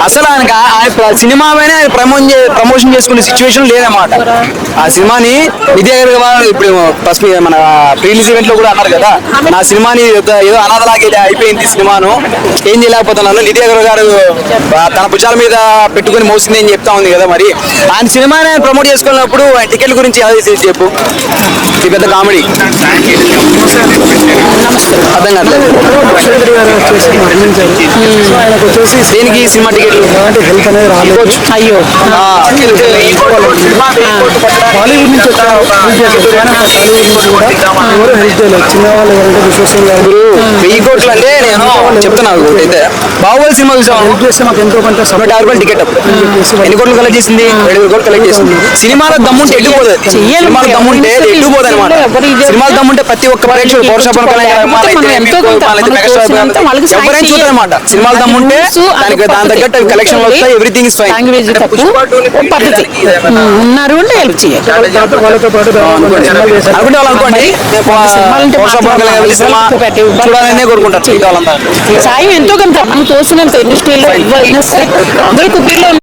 అసలు ఆయన సినిమా పైన ప్రమోషన్ చేసుకునే సిచ్యువేషన్ లేదన్నమాట. ఆ సినిమాని నిధి అగర్వాల్ ఇప్పుడు ఫస్ట్ మన ప్రీలీజ్ ఈవెంట్ లో కూడా అన్నారు కదా, నా సినిమాని ఏదో అనాథలాగే అయిపోయింది సినిమాను, ఏం చేయలేకపోతున్నాను. నిధి అగర్వాల్ గారు తన భుజాల మీద పెట్టుకుని మోసింది అని చెప్తా ఉంది కదా. మరి ఆయన సినిమాని ప్రమోట్ చేసుకున్నప్పుడు టికెట్ల గురించి చెప్పు. ఇది పెద్ద కామెడీ. అర్థం కాదు దేనికి సినిమా టికెట్లు హెల్ప్ అనేది రాలేదు. అయ్యో బాలీవుడ్ నుంచి వెయ్యి కోట్లు అంటే నేను చెప్తున్నాను. అయితే బాహుబలి సినిమా చూసాం, మాకు ఎంతో కొంత 150 రూపాయలు టికెట్. ఎన్ని కోట్లు కలెక్ట్ చేసింది? 7,000 కోట్లు కలెక్ట్ చేసింది. సినిమాలో దమ్ముంటే ఎట్టుపోదు, సినిమాలో దమ్ముంటే ఎట్టుపోదు అనమాట. సినిమాలో దమ్ముంటే ప్రతి ఒక్క ప్రేక్షకుడు ఎవరైనా చూడాలన్నమాట. సినిమాలు దమ్ముంటే దాని తగ్గట్టు కలెక్షన్ వస్తాయి, ఎవ్రీథింగ్ ఇస్ ఫైన్. ఉన్నారు అంటే హెల్ప్ చేయాలి అనుకుంటే వాళ్ళు అనుకోండి, చూడాలనే కోరుకుంటారు. సాయం ఎంతో కొంత మనం చూసినంత ఇండస్ట్రీలో అందరూ కుప్పీలో